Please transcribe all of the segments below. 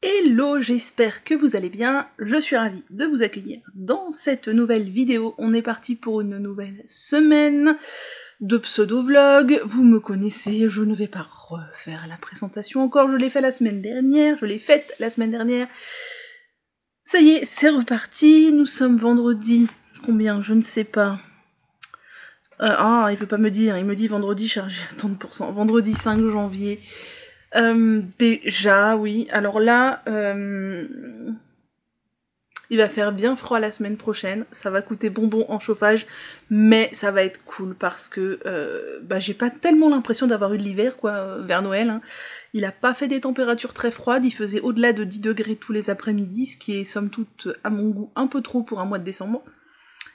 Hello, j'espère que vous allez bien, je suis ravie de vous accueillir dans cette nouvelle vidéo. On est parti pour une nouvelle semaine de pseudo-vlog. Vous me connaissez, je ne vais pas refaire la présentation encore, je l'ai fait la semaine dernière, Ça y est, c'est reparti, nous sommes vendredi, combien, je ne sais pas. Il veut pas me dire, il me dit vendredi chargé à 30%, vendredi 5 janvier. Déjà, oui. Alors là, il va faire bien froid la semaine prochaine. Ça va coûter bonbon en chauffage, mais ça va être cool parce que j'ai pas tellement l'impression d'avoir eu de l'hiver, quoi, vers Noël. Hein. Il a pas fait des températures très froides. Il faisait au-delà de 10 degrés tous les après-midi, ce qui est somme toute, à mon goût, un peu trop pour un mois de décembre.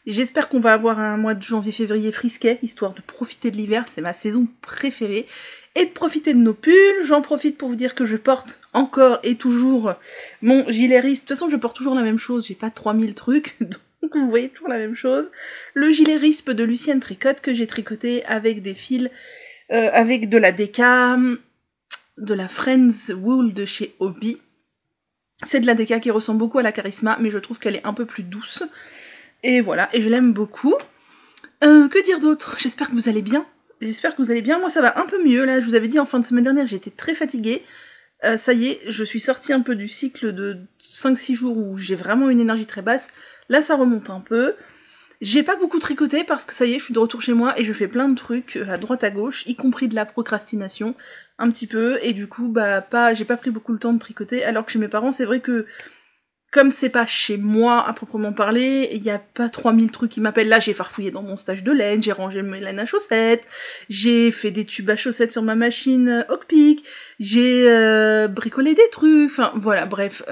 Et j'espère qu'on va avoir un mois de janvier-février frisquet, histoire de profiter de l'hiver. C'est ma saison préférée. Et de profiter de nos pulls, j'en profite pour vous dire que je porte encore et toujours mon gilet RISP. De toute façon, je porte toujours la même chose, j'ai pas 3000 trucs, donc vous voyez toujours la même chose. Le gilet RISP de Lucienne Tricotte que j'ai tricoté avec des fils, avec de la DK, de la Friends Wool de chez Hobby. C'est de la DK qui ressemble beaucoup à la Charisma, mais je trouve qu'elle est un peu plus douce. Et voilà, et je l'aime beaucoup. Que dire d'autre? J'espère que vous allez bien. Moi ça va un peu mieux, là, je vous avais dit en fin de semaine dernière, j'étais très fatiguée. Ça y est, je suis sortie un peu du cycle de 5-6 jours où j'ai vraiment une énergie très basse. Là ça remonte un peu. J'ai pas beaucoup tricoté parce que ça y est, je suis de retour chez moi et je fais plein de trucs à droite à gauche, y compris de la procrastination, un petit peu, et du coup, j'ai pas pris beaucoup le temps de tricoter, alors que chez mes parents, c'est vrai que comme c'est pas chez moi à proprement parler, il y a pas 3000 trucs qui m'appellent. Là, j'ai farfouillé dans mon stage de laine, j'ai rangé mes laines à chaussettes, j'ai fait des tubes à chaussettes sur ma machine Hockpick, j'ai bricolé des trucs, enfin voilà, bref,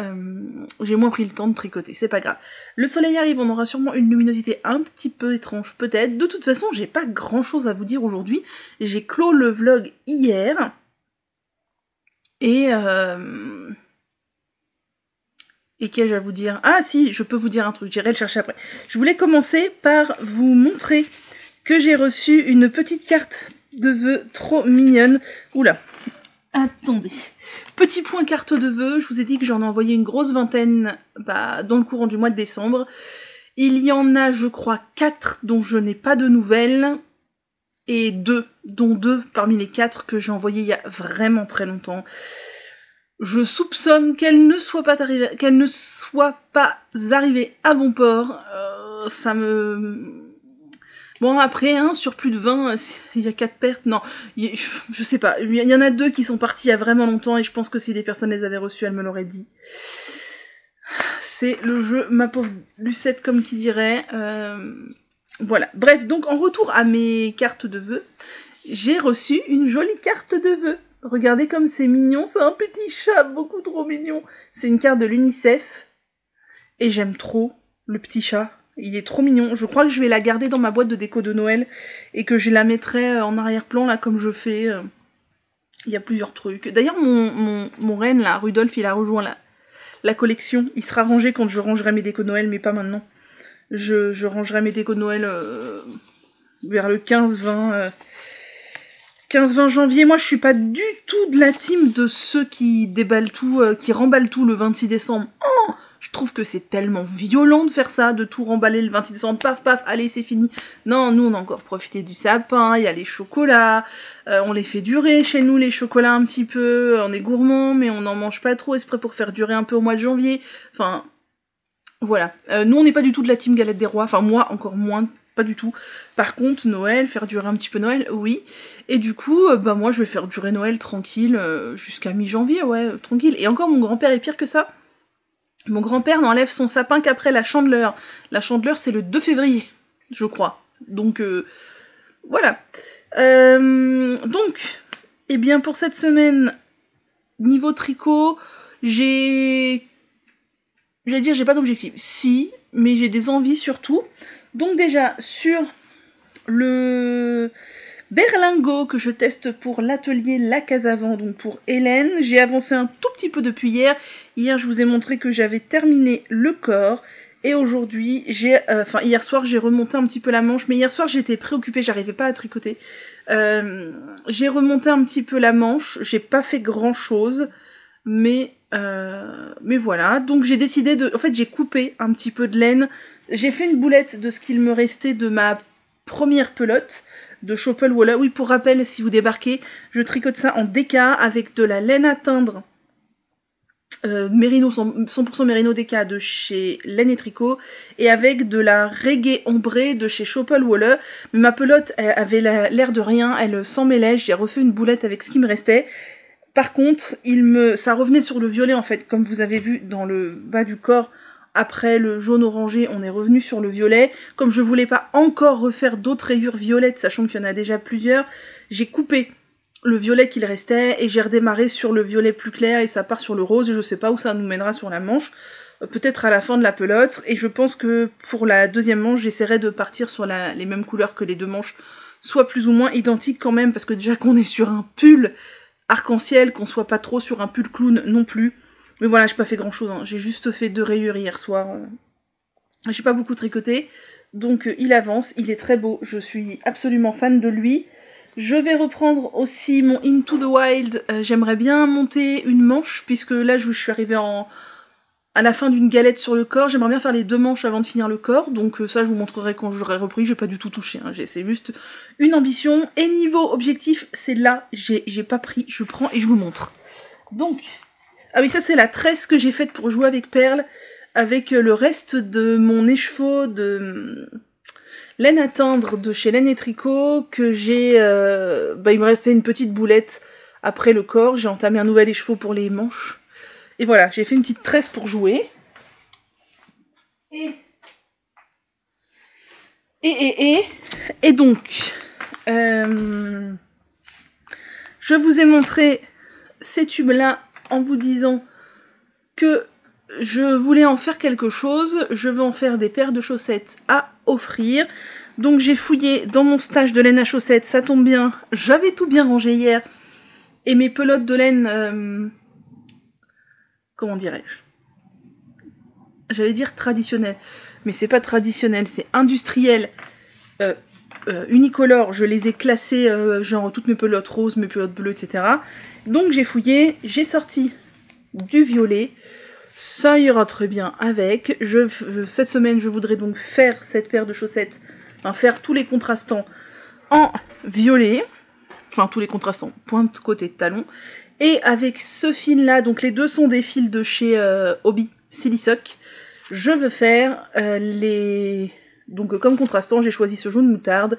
j'ai moins pris le temps de tricoter, c'est pas grave. Le soleil arrive, on aura sûrement une luminosité un petit peu étrange peut-être. De toute façon, j'ai pas grand chose à vous dire aujourd'hui, j'ai clos le vlog hier, et qu'ai-je à vous dire? Ah si, je peux vous dire un truc, j'irai le chercher après. Je voulais commencer par vous montrer que j'ai reçu une petite carte de vœux trop mignonne. Oula, attendez. Petit point carte de vœux, je vous ai dit que j'en ai envoyé une grosse vingtaine dans le courant du mois de décembre. Il y en a, je crois, 4 dont je n'ai pas de nouvelles. Et 2, dont 2 parmi les 4 que j'ai envoyés il y a vraiment très longtemps. Je soupçonne qu'elle ne soit pas arrivée à bon port. Ça me... Bon, après, hein, sur plus de 20, il y a 4 pertes. Non, je sais pas. Il y en a 2 qui sont partis il y a vraiment longtemps et je pense que si des personnes les avaient reçues, elles me l'auraient dit. C'est le jeu, ma pauvre Lucette, comme qui dirait. Voilà. Bref, donc en retour à mes cartes de vœux, j'ai reçu une jolie carte de vœux. Regardez comme c'est mignon, c'est un petit chat beaucoup trop mignon. C'est une carte de l'UNICEF. Et j'aime trop le petit chat. Il est trop mignon. Je crois que je vais la garder dans ma boîte de déco de Noël. Et que je la mettrai en arrière-plan, là, comme je fais. Il y a plusieurs trucs. D'ailleurs, mon reine, là, Rudolph, il a rejoint la collection. Il sera rangé quand je rangerai mes décos de Noël, mais pas maintenant. Je rangerai mes décos de Noël vers le 15-20... 15-20 janvier, moi je suis pas du tout de la team de ceux qui déballent tout, qui remballent tout le 26 décembre. Oh, je trouve que c'est tellement violent de faire ça, de tout remballer le 26 décembre, paf paf, allez c'est fini. Non, nous on a encore profité du sapin, il y a les chocolats, on les fait durer chez nous les chocolats un petit peu, on est gourmand mais on n'en mange pas trop exprès pour faire durer un peu au mois de janvier. Enfin, voilà. Nous on n'est pas du tout de la team galette des rois, enfin moi encore moins. Pas du tout. Par contre, Noël, faire durer un petit peu Noël, oui. Et du coup, moi je vais faire durer Noël tranquille, jusqu'à mi-janvier, ouais, tranquille. Et encore, mon grand-père est pire que ça. Mon grand-père n'enlève son sapin qu'après la Chandeleur. La Chandeleur, c'est le 2 février, je crois. Donc, voilà. Donc, eh bien, pour cette semaine, niveau tricot, j'ai pas d'objectif. Si, mais j'ai des envies surtout. Donc déjà, sur le berlingot que je teste pour l'atelier La Casavant, donc pour Hélène, j'ai avancé un tout petit peu depuis hier. Hier, je vous ai montré que j'avais terminé le corps. Et aujourd'hui, hier soir, j'ai remonté un petit peu la manche. Mais hier soir, j'étais préoccupée, j'arrivais pas à tricoter. J'ai remonté un petit peu la manche. J'ai pas fait grand chose. Mais Mais voilà, donc j'ai décidé de... En fait, j'ai coupé un petit peu de laine. J'ai fait une boulette de ce qu'il me restait de ma première pelote de Choppel Waller. Oui, pour rappel, si vous débarquez, je tricote ça en DK avec de la laine à teindre. Mérino, 100% Mérino DK de chez Laine et Tricot, et avec de la reggae ombrée de chez Choppel Waller. Mais ma pelote avait l'air de rien, elle s'en mêlait, j'ai refait une boulette avec ce qui me restait. Par contre, ça revenait sur le violet en fait, comme vous avez vu dans le bas du corps. Après le jaune orangé, on est revenu sur le violet. Comme je voulais pas encore refaire d'autres rayures violettes, sachant qu'il y en a déjà plusieurs, j'ai coupé le violet qu'il restait et j'ai redémarré sur le violet plus clair et ça part sur le rose et je sais pas où ça nous mènera sur la manche. Peut-être à la fin de la pelote, et je pense que pour la deuxième manche, j'essaierai de partir sur les mêmes couleurs que les deux manches, soit plus ou moins identiques quand même, parce que déjà qu'on est sur un pull arc-en-ciel, qu'on soit pas trop sur un pull clown non plus. Mais voilà, j'ai pas fait grand chose, hein. J'ai juste fait 2 rayures hier soir. J'ai pas beaucoup tricoté, donc il avance, il est très beau, je suis absolument fan de lui. Je vais reprendre aussi mon Into the Wild, j'aimerais bien monter une manche, puisque là je suis arrivée à la fin d'une galette sur le corps, j'aimerais bien faire les 2 manches avant de finir le corps, donc ça je vous montrerai quand j'aurai repris, j'ai pas du tout touché, hein. C'est juste une ambition, et niveau objectif, c'est là, j'ai pas pris, je prends et je vous montre. Donc, ah oui, ça c'est la tresse que j'ai faite pour jouer avec Perle, avec le reste de mon écheveau de laine à teindre de chez Laine et Tricot, que j'ai... il me restait une petite boulette après le corps, j'ai entamé un nouvel écheveau pour les manches. Et voilà, j'ai fait une petite tresse pour jouer. Et donc, je vous ai montré ces tubes-là en vous disant que je voulais en faire quelque chose. Je veux en faire des paires de chaussettes à offrir. Donc j'ai fouillé dans mon stage de laine à chaussettes, ça tombe bien. J'avais tout bien rangé hier. Et mes pelotes de laine... comment dirais-je? J'allais dire traditionnel, mais c'est pas traditionnel, c'est industriel, unicolore. Je les ai classées, genre toutes mes pelotes roses, mes pelotes bleues, etc. Donc j'ai fouillé, j'ai sorti du violet, ça ira très bien avec. Cette semaine, je voudrais donc faire cette paire de chaussettes, enfin faire tous les contrastants en violet, enfin tous les contrastants, pointe, côté, talon. Et avec ce fil là, donc les deux sont des fils de chez Hobby Silisoc, je veux faire les... Donc comme contrastant, j'ai choisi ce jaune moutarde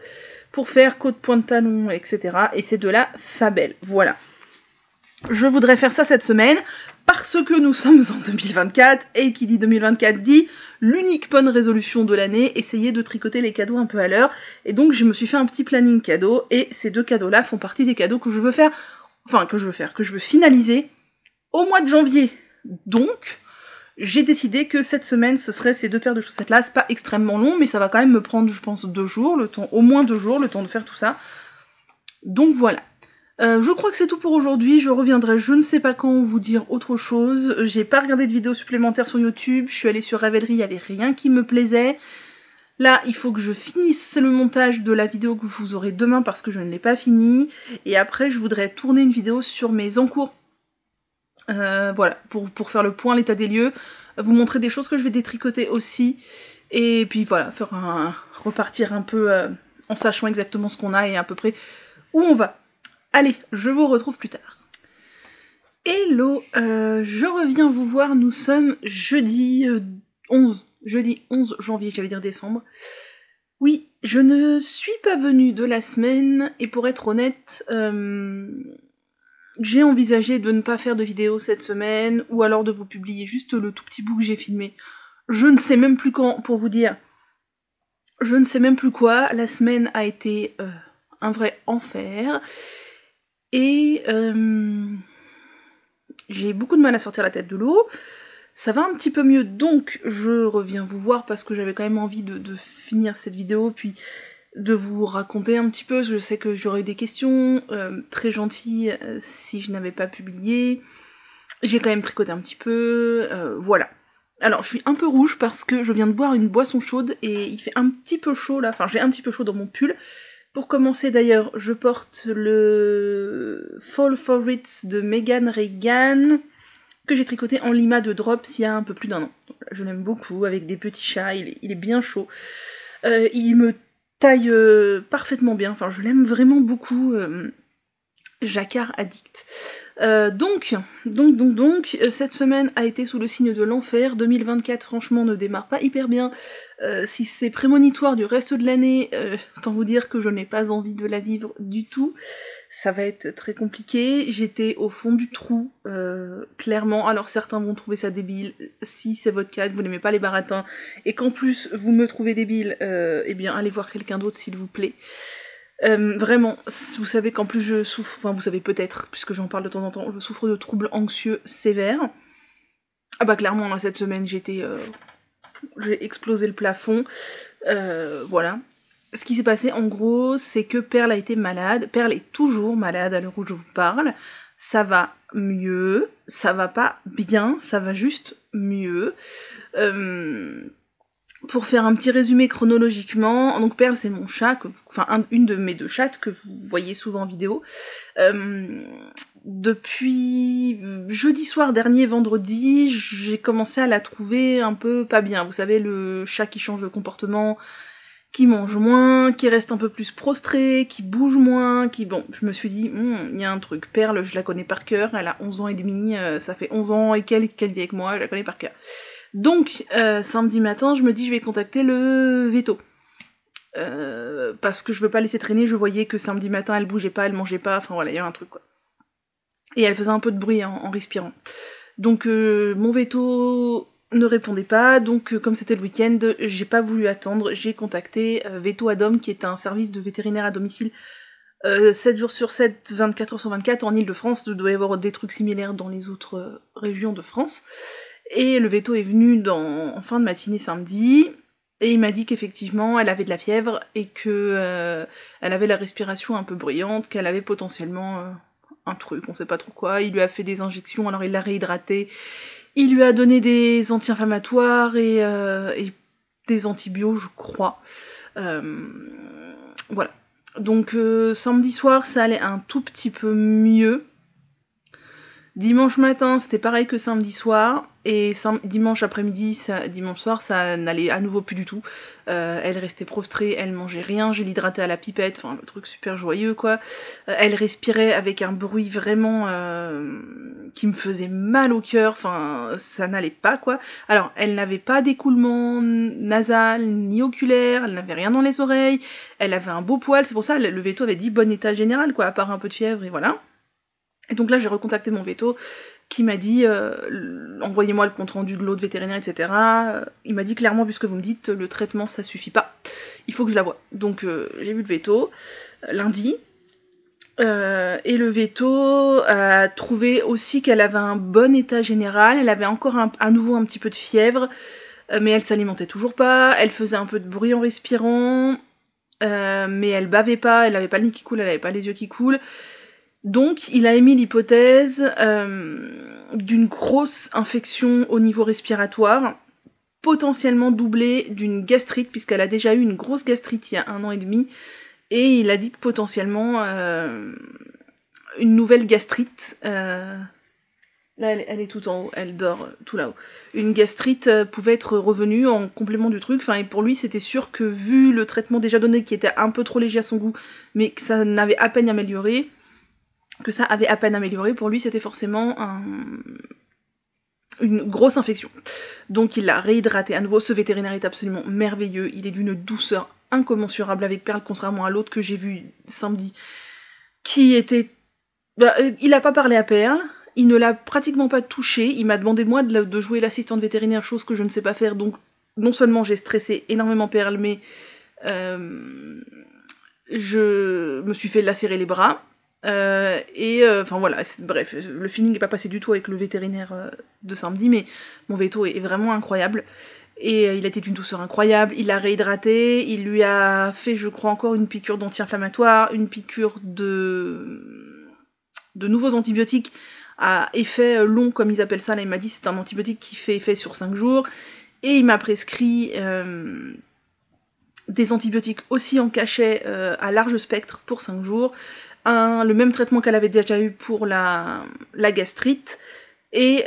pour faire côte, pointe, talon, etc. Et c'est de la Fabelle, voilà. Je voudrais faire ça cette semaine, parce que nous sommes en 2024, et qui dit 2024 dit l'unique bonne résolution de l'année, essayer de tricoter les cadeaux un peu à l'heure. Et donc je me suis fait un petit planning cadeau, et ces 2 cadeaux-là font partie des cadeaux que je veux faire, que je veux finaliser au mois de janvier. Donc, j'ai décidé que cette semaine, ce serait ces 2 paires de chaussettes-là. C'est pas extrêmement long, mais ça va quand même me prendre, je pense, 2 jours, au moins 2 jours, le temps de faire tout ça. Donc voilà. Je crois que c'est tout pour aujourd'hui. Je reviendrai je ne sais pas quand vous dire autre chose. J'ai pas regardé de vidéos supplémentaires sur YouTube. Je suis allée sur Ravelry, il y avait rien qui me plaisait. Là, il faut que je finisse le montage de la vidéo que vous aurez demain parce que je ne l'ai pas fini. Et après, je voudrais tourner une vidéo sur mes encours. Voilà, pour faire le point, l'état des lieux. Vous montrer des choses que je vais détricoter aussi. Et puis voilà, repartir un peu en sachant exactement ce qu'on a et à peu près où on va. Allez, je vous retrouve plus tard. Hello, je reviens vous voir, nous sommes jeudi 11 janvier, j'allais dire décembre. Oui, je ne suis pas venue de la semaine, et pour être honnête, j'ai envisagé de ne pas faire de vidéo cette semaine, ou alors de vous publier juste le tout petit bout que j'ai filmé. Je ne sais même plus quand, pour vous dire. Je ne sais même plus quoi, la semaine a été un vrai enfer. Et j'ai beaucoup de mal à sortir la tête de l'eau. Ça va un petit peu mieux, donc je reviens vous voir parce que j'avais quand même envie de finir cette vidéo, puis de vous raconter un petit peu. Je sais que j'aurais eu des questions, très gentilles si je n'avais pas publié. J'ai quand même tricoté un petit peu, voilà. Alors je suis un peu rouge parce que je viens de boire une boisson chaude et il fait un petit peu chaud là, enfin j'ai un petit peu chaud dans mon pull. Pour commencer d'ailleurs, je porte le Fall Favorites de Megan Regan, que j'ai tricoté en Lima de Drops il y a un peu plus d'1 an. Je l'aime beaucoup, avec des petits chats, il est bien chaud. Il me taille parfaitement bien, enfin je l'aime vraiment beaucoup, Jacquard addict. Donc, cette semaine a été sous le signe de l'enfer. 2024, franchement, ne démarre pas hyper bien. Si c'est prémonitoire du reste de l'année, autant vous dire que je n'ai pas envie de la vivre du tout. Ça va être très compliqué. J'étais au fond du trou, clairement. Alors certains vont trouver ça débile. Si c'est votre cas, que vous n'aimez pas les baratins, et qu'en plus vous me trouvez débile, eh bien allez voir quelqu'un d'autre s'il vous plaît. Vraiment, vous savez qu'en plus je souffre, enfin vous savez peut-être, puisque j'en parle de temps en temps, je souffre de troubles anxieux sévères. Ah bah clairement, là, cette semaine, j'ai explosé le plafond, voilà. Ce qui s'est passé, en gros, c'est que Perle a été malade. Perle est toujours malade à l'heure où je vous parle. Ça va mieux, ça va pas bien, ça va juste mieux. Pour faire un petit résumé chronologiquement, donc Perle c'est mon chat, une de mes 2 chattes que vous voyez souvent en vidéo. Depuis jeudi soir dernier, vendredi, j'ai commencé à la trouver un peu pas bien. Vous savez, le chat qui change de comportement, qui mange moins, qui reste un peu plus prostré, qui bouge moins, Bon, je me suis dit, il y a un truc. Perle, je la connais par cœur, elle a 11 ans et demi, ça fait 11 ans et qu'elle vit avec moi, je la connais par cœur. Donc, samedi matin, je me dis, je vais contacter le veto. Parce que je veux pas laisser traîner, je voyais que samedi matin, elle bougeait pas, elle mangeait pas, enfin voilà, il y avait un truc, quoi. Et elle faisait un peu de bruit en respirant. Donc, mon veto ne répondait pas, donc comme c'était le week-end, j'ai pas voulu attendre, j'ai contacté Veto Adom, qui est un service de vétérinaire à domicile 7 jours sur 7, 24 heures sur 24 en Ile-de-France. Il doit y avoir des trucs similaires dans les autres régions de France. Et le veto est venu en fin de matinée samedi, et il m'a dit qu'effectivement elle avait de la fièvre, et que elle avait la respiration un peu bruyante, qu'elle avait potentiellement un truc, on sait pas trop quoi. Il lui a fait des injections, alors il l'a réhydraté, il lui a donné des anti-inflammatoires et des antibiotiques, je crois. Voilà. Donc samedi soir, ça allait un tout petit peu mieux. Dimanche matin, c'était pareil que samedi soir, et dimanche après-midi, dimanche soir, ça n'allait à nouveau plus du tout. Elle restait prostrée, elle mangeait rien, j'ai l'hydratais à la pipette, enfin le truc super joyeux quoi. Elle respirait avec un bruit vraiment qui me faisait mal au cœur, enfin ça n'allait pas quoi. Alors elle n'avait pas d'écoulement nasal ni oculaire, elle n'avait rien dans les oreilles, elle avait un beau poil, c'est pour ça le veto avait dit bon état général quoi, à part un peu de fièvre et voilà. Et donc là, j'ai recontacté mon veto, qui m'a dit envoyez-moi le compte-rendu de l'autre vétérinaire, etc. Il m'a dit clairement, vu ce que vous me dites, le traitement, ça suffit pas. Il faut que je la voie. Donc j'ai vu le veto lundi, et le veto a trouvé aussi qu'elle avait un bon état général, elle avait encore à nouveau un petit peu de fièvre, mais elle s'alimentait toujours pas, elle faisait un peu de bruit en respirant, mais elle bavait pas, elle avait pas le nez qui coule, elle avait pas les yeux qui coulent. Donc, il a émis l'hypothèse d'une grosse infection au niveau respiratoire, potentiellement doublée d'une gastrite, puisqu'elle a déjà eu une grosse gastrite il y a 1 an et demi, et il a dit que potentiellement une nouvelle gastrite, là elle est tout en haut, elle dort tout là-haut, une gastrite pouvait être revenue en complément du truc, enfin et pour lui c'était sûr que vu le traitement déjà donné qui était un peu trop léger à son goût, mais que ça n'avait à peine amélioré, pour lui c'était forcément une grosse infection. Donc il l'a réhydraté à nouveau, ce vétérinaire est absolument merveilleux, il est d'une douceur incommensurable avec Perle, contrairement à l'autre que j'ai vu samedi, qui était... il a pas parlé à Perle, il ne l'a pratiquement pas touché, il m'a demandé moi de jouer l'assistante vétérinaire, chose que je ne sais pas faire, donc non seulement j'ai stressé énormément Perle, mais je me suis fait lacérer les bras, enfin voilà, bref, le feeling n'est pas passé du tout avec le vétérinaire de samedi, mais mon veto est vraiment incroyable, et il a été d'une douceur incroyable, il l'a réhydraté, il lui a fait je crois encore une piqûre d'anti-inflammatoire, une piqûre de nouveaux antibiotiques à effet long comme ils appellent ça, là il m'a dit c'est un antibiotique qui fait effet sur 5 jours, et il m'a prescrit des antibiotiques aussi en cachet à large spectre pour 5 jours, le même traitement qu'elle avait déjà eu pour la gastrite, Et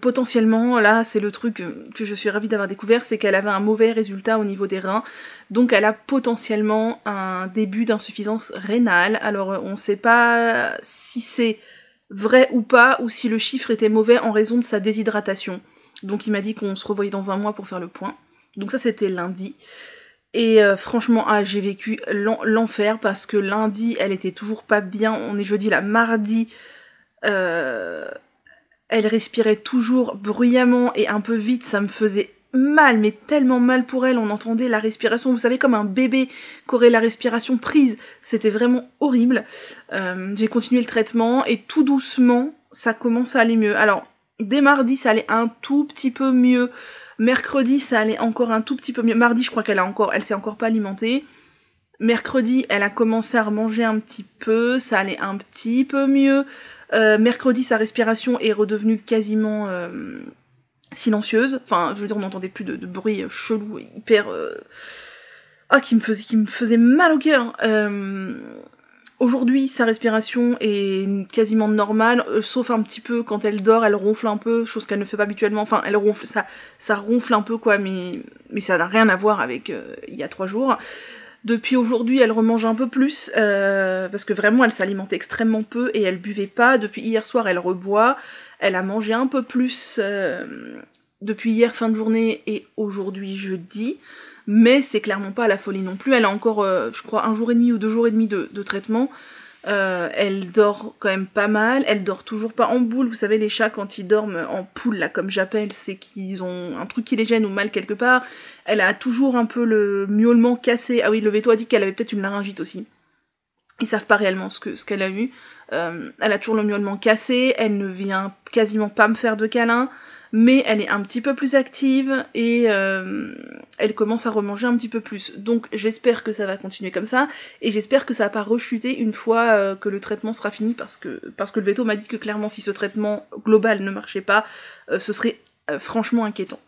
potentiellement, là, c'est le truc que je suis ravie d'avoir découvert, c'est qu'elle avait un mauvais résultat au niveau des reins, donc elle a potentiellement un début d'insuffisance rénale. Alors on sait pas si c'est vrai ou pas, ou si le chiffre était mauvais en raison de sa déshydratation. Donc il m'a dit qu'on se revoyait dans un mois pour faire le point. Donc ça c'était lundi. Et franchement, j'ai vécu l'enfer, parce que lundi, elle était toujours pas bien, on est jeudi là, mardi... Elle respirait toujours bruyamment et un peu vite, ça me faisait mal, mais tellement mal pour elle, on entendait la respiration, vous savez, comme un bébé qui aurait la respiration prise, c'était vraiment horrible. J'ai continué le traitement, et tout doucement, ça commence à aller mieux. Alors, dès mardi, ça allait un tout petit peu mieux, mercredi, ça allait encore un tout petit peu mieux, mardi, je crois elle s'est encore pas alimentée, mercredi, elle a commencé à remanger un petit peu, ça allait un petit peu mieux. Mercredi, sa respiration est redevenue quasiment silencieuse. Enfin, je veux dire, on n'entendait plus de bruit chelou, hyper... qui me faisait mal au cœur. Aujourd'hui, sa respiration est quasiment normale, sauf un petit peu quand elle dort, elle ronfle un peu, chose qu'elle ne fait pas habituellement. Enfin, elle ronfle, ça ronfle un peu, quoi, mais ça n'a rien à voir avec il y a 3 jours. Depuis aujourd'hui, elle remange un peu plus, parce que vraiment, elle s'alimentait extrêmement peu et elle buvait pas. Depuis hier soir, elle reboit. Elle a mangé un peu plus depuis hier fin de journée et aujourd'hui jeudi. Mais c'est clairement pas la folie non plus. Elle a encore, je crois, 1 jour et demi ou 2 jours et demi de traitement. Elle dort quand même pas mal, elle dort toujours pas en boule, vous savez les chats quand ils dorment en poule là comme j'appelle, c'est qu'ils ont un truc qui les gêne ou mal quelque part. Elle a toujours un peu le miaulement cassé, ah oui le veto a dit qu'elle avait peut-être une laryngite aussi. Ils savent pas réellement ce qu'elle a eu. Elle a toujours le miaulement cassé, elle ne vient quasiment pas me faire de câlins, mais elle est un petit peu plus active et elle commence à remanger un petit peu plus. Donc j'espère que ça va continuer comme ça, et j'espère que ça va pas rechuter une fois que le traitement sera fini, parce que le veto m'a dit que clairement si ce traitement global ne marchait pas, ce serait franchement inquiétant.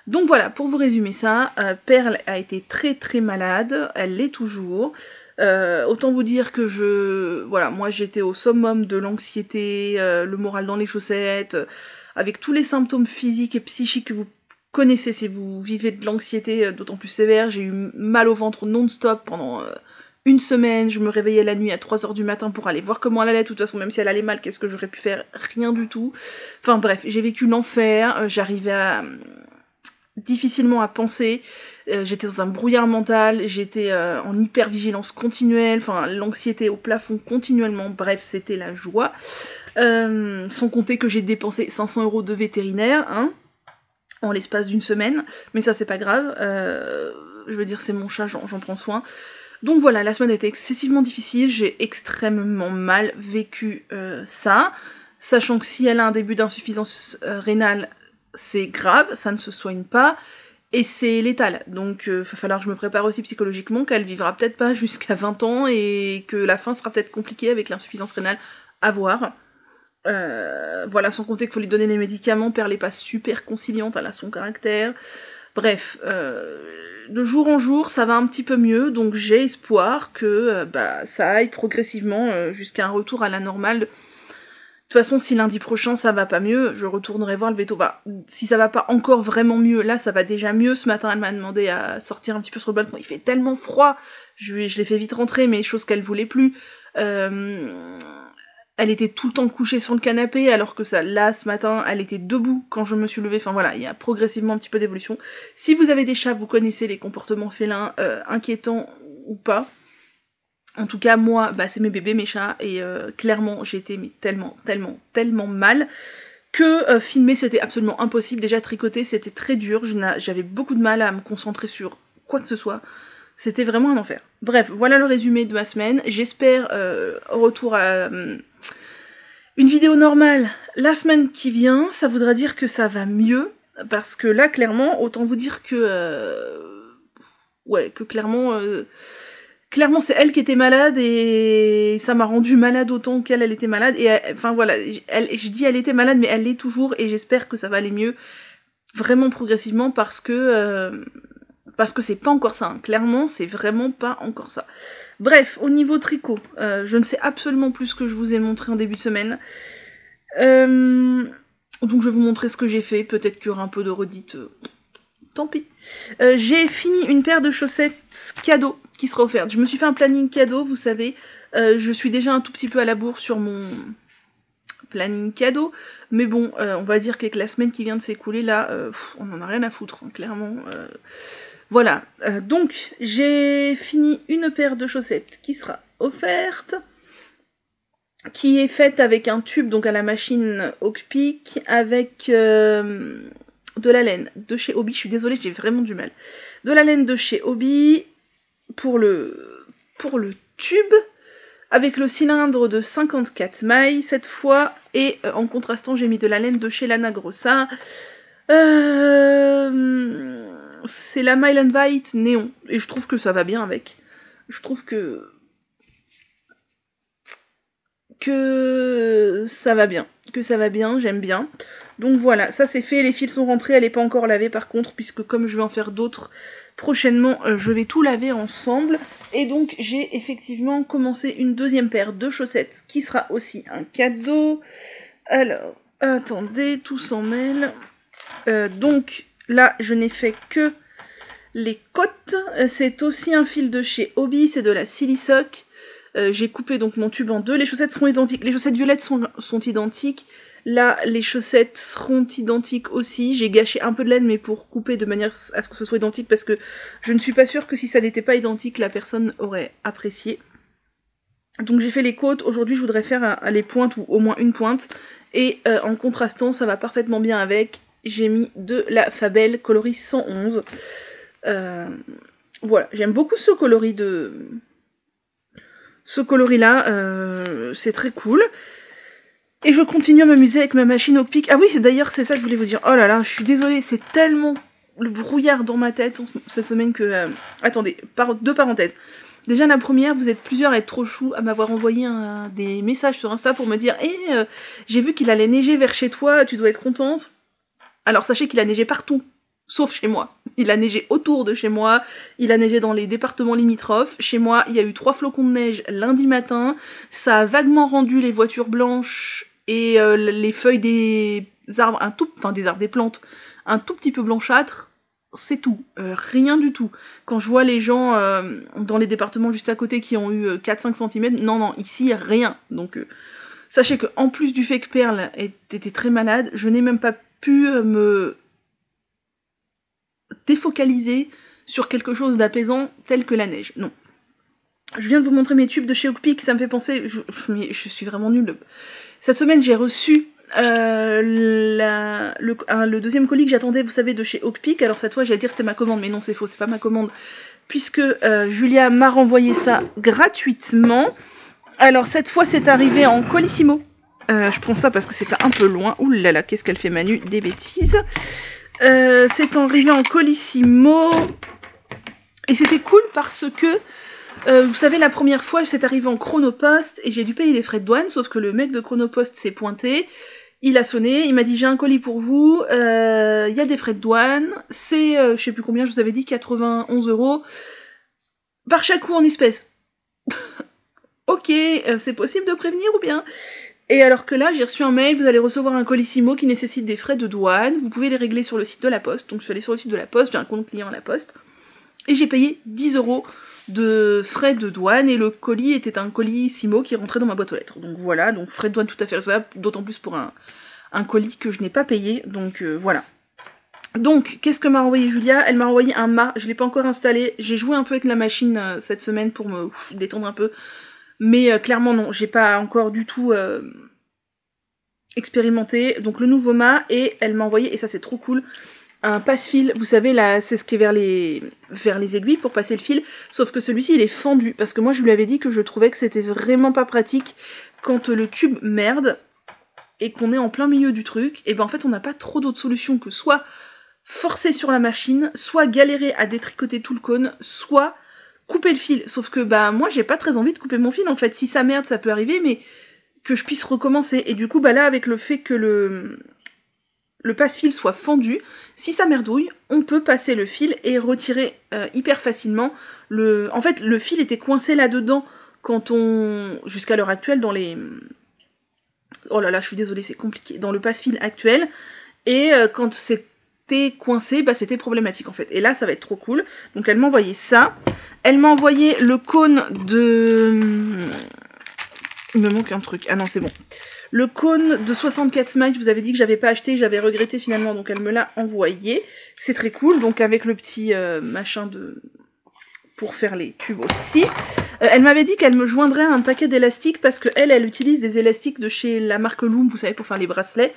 Donc voilà, pour vous résumer ça, Perle a été très très malade, elle l'est toujours. Autant vous dire que moi j'étais au summum de l'anxiété, le moral dans les chaussettes, avec tous les symptômes physiques et psychiques que vous connaissez si vous vivez de l'anxiété d'autant plus sévère. J'ai eu mal au ventre non-stop pendant 1 semaine, je me réveillais la nuit à 3h du matin pour aller voir comment elle allait. De toute façon, même si elle allait mal, qu'est-ce que j'aurais pu faire? Rien du tout. Enfin bref, j'ai vécu l'enfer, j'arrivais difficilement à penser, j'étais dans un brouillard mental, j'étais en hypervigilance continuelle, enfin l'anxiété au plafond continuellement, bref, c'était la joie. Sans compter que j'ai dépensé 500 € de vétérinaire, hein, en l'espace d'1 semaine, mais ça c'est pas grave, je veux dire c'est mon chat, j'en prends soin. Donc voilà, la semaine a été excessivement difficile, j'ai extrêmement mal vécu ça, sachant que si elle a un début d'insuffisance rénale, c'est grave, ça ne se soigne pas, et c'est létal, donc va falloir que je me prépare aussi psychologiquement, qu'elle vivra peut-être pas jusqu'à 20 ans, et que la fin sera peut-être compliquée avec l'insuffisance rénale, à voir. Voilà, sans compter qu'il faut lui donner les médicaments, Perle est pas super conciliante, elle a son caractère, bref, de jour en jour ça va un petit peu mieux, donc j'ai espoir que ça aille progressivement jusqu'à un retour à la normale. De toute façon, si lundi prochain ça va pas mieux, je retournerai voir le veto. Si ça va pas encore vraiment mieux, là ça va déjà mieux. Ce matin elle m'a demandé à sortir un petit peu sur le balcon, il fait tellement froid, je l'ai fait vite rentrer, mais chose qu'elle voulait plus. Elle était tout le temps couchée sur le canapé, alors que là, ce matin, elle était debout quand je me suis levée. Enfin voilà, il y a progressivement un petit peu d'évolution. Si vous avez des chats, vous connaissez les comportements félins, inquiétants ou pas. En tout cas, moi, c'est mes bébés, mes chats, et clairement, j'ai été tellement mal que filmer, c'était absolument impossible. Déjà, tricoter, c'était très dur, j'avais beaucoup de mal à me concentrer sur quoi que ce soit. C'était vraiment un enfer. Bref, voilà le résumé de ma semaine. J'espère retour à une vidéo normale la semaine qui vient. Ça voudra dire que ça va mieux, parce que là, clairement, autant vous dire que... clairement, c'est elle qui était malade, et ça m'a rendu malade autant qu'elle était malade. Et enfin voilà, je dis elle était malade, mais elle l'est toujours, et j'espère que ça va aller mieux, vraiment progressivement, parce que parce que c'est pas encore ça, hein. Clairement, c'est vraiment pas encore ça. Bref, au niveau tricot, je ne sais absolument plus ce que je vous ai montré en début de semaine. Donc je vais vous montrer ce que j'ai fait, peut-être qu'il y aura un peu de redite, tant pis. J'ai fini une paire de chaussettes cadeaux qui sera offerte. Je me suis fait un planning cadeau, vous savez, je suis déjà un tout petit peu à la bourre sur mon planning cadeau, mais bon, on va dire qu'avec la semaine qui vient de s'écouler, là, on en a rien à foutre, hein, clairement. Voilà, donc j'ai fini une paire de chaussettes qui sera offerte, qui est faite avec un tube, donc à la machine Hawkpeak, avec de la laine de chez Hobbii. Je suis désolée, j'ai vraiment du mal. De la laine de chez Hobbii pour le tube, avec le cylindre de 54 mailles cette fois, et en contrastant j'ai mis de la laine de chez Lana Grossa. C'est la Myland White néon, et je trouve que ça va bien avec. Je trouve que ça va bien, j'aime bien. Donc voilà, ça c'est fait, les fils sont rentrés, elle n'est pas encore lavée par contre, puisque comme je vais en faire d'autres prochainement, je vais tout laver ensemble. Et donc j'ai effectivement commencé une deuxième paire de chaussettes, qui sera aussi un cadeau. Alors, attendez, tout s'en mêle. Donc là, je n'ai fait que les côtes. C'est aussi un fil de chez Hobbii, c'est de la Silisock. J'ai coupé donc mon tube en deux. Les chaussettes seront identiques. Les chaussettes violettes sont identiques. Là, les chaussettes seront identiques aussi. J'ai gâché un peu de laine, mais pour couper de manière à ce que ce soit identique, parce que je ne suis pas sûre que si ça n'était pas identique, la personne aurait apprécié. Donc j'ai fait les côtes. Aujourd'hui, je voudrais faire les pointes, ou au moins une pointe. Et en contrastant, ça va parfaitement bien avec. J'ai mis de la Fabel coloris 111. Voilà, j'aime beaucoup ce coloris là, c'est très cool. Et je continue à m'amuser avec ma machine Hawkpeak. Ah oui, d'ailleurs, c'est ça que je voulais vous dire. Oh là là, je suis désolée, c'est tellement le brouillard dans ma tête cette semaine que... Attendez, deux parenthèses. Déjà, la première, vous êtes plusieurs à être trop chou, à m'avoir envoyé des messages sur Insta pour me dire « Eh, j'ai vu qu'il allait neiger vers chez toi, tu dois être contente. » Alors sachez qu'il a neigé partout, sauf chez moi. Il a neigé autour de chez moi, il a neigé dans les départements limitrophes. Chez moi, il y a eu 3 flocons de neige lundi matin. Ça a vaguement rendu les voitures blanches et les feuilles des arbres, des plantes, un tout petit peu blanchâtres. C'est tout, rien du tout. Quand je vois les gens dans les départements juste à côté qui ont eu 4-5 cm, non, ici rien. Donc sachez que en plus du fait que Perle était très malade, je n'ai même pas pu me défocaliser sur quelque chose d'apaisant tel que la neige. Non. Je viens de vous montrer mes tubes de chez Hawkpeak, ça me fait penser... Mais je suis vraiment nulle. Cette semaine, j'ai reçu le deuxième colis que j'attendais, vous savez, de chez Hawkpeak. Alors cette fois, j'allais dire c'était ma commande, mais non, c'est faux, c'est pas ma commande. Puisque Julia m'a renvoyé ça gratuitement. Alors cette fois, c'est arrivé en colissimo. Je prends ça parce que c'était un peu loin. Ouh là là, qu'est-ce qu'elle fait Manu? Des bêtises. C'est arrivé en colissimo. Et c'était cool parce que, vous savez, la première fois, c'est arrivé en Chronopost et j'ai dû payer des frais de douane, sauf que le mec de Chronopost s'est pointé. Il a sonné, il m'a dit j'ai un colis pour vous, il y a des frais de douane, c'est, je sais plus combien, je vous avais dit, 91 €, par chaque coup en espèces. Ok, c'est possible de prévenir ou bien? Et alors que là, j'ai reçu un mail, vous allez recevoir un colissimo qui nécessite des frais de douane, vous pouvez les régler sur le site de la Poste. Donc je suis allée sur le site de la Poste, j'ai un compte client à la Poste, et j'ai payé 10 € de frais de douane, et le colis était un colissimo qui rentrait dans ma boîte aux lettres. Donc voilà, donc frais de douane tout à fait raisonnable, d'autant plus pour un colis que je n'ai pas payé, donc voilà. Donc, qu'est-ce que m'a envoyé Julia? Elle m'a envoyé un mât, je l'ai pas encore installé, j'ai joué un peu avec la machine cette semaine pour me détendre un peu. Mais clairement non, j'ai pas encore du tout expérimenté. Donc le nouveau mât, et elle m'a envoyé, et ça c'est trop cool, un passe-fil. Vous savez là, c'est ce qui est vers les aiguilles pour passer le fil. Sauf que celui-ci il est fendu, parce que moi je lui avais dit que je trouvais que c'était vraiment pas pratique quand le tube merde et qu'on est en plein milieu du truc. Et ben en fait on n'a pas trop d'autres solutions que soit forcer sur la machine, soit galérer à détricoter tout le cône, soit couper le fil. Sauf que bah moi j'ai pas très envie de couper mon fil en fait. Si ça merde ça peut arriver, mais que je puisse recommencer. Et du coup bah là avec le fait que le passe-fil soit fendu. Si ça merdouille, on peut passer le fil et retirer hyper facilement. En fait, le fil était coincé là-dedans quand on... jusqu'à l'heure actuelle, dans les... Oh là là, je suis désolée, c'est compliqué. Dans le passe-fil actuel, et quand c'était coincé, bah c'était problématique en fait. Et là, ça va être trop cool. Donc elle m'a envoyé ça. Elle m'a envoyé le cône de... Il me manque un truc. Ah non, c'est bon. Le cône de 64 smiles, je vous avais dit que j'avais pas acheté, j'avais regretté finalement, donc elle me l'a envoyé. C'est très cool, donc avec le petit machin de... pour faire les tubes aussi. Elle m'avait dit qu'elle me joindrait un paquet d'élastiques parce que elle utilise des élastiques de chez la marque Loom, vous savez, pour faire les bracelets.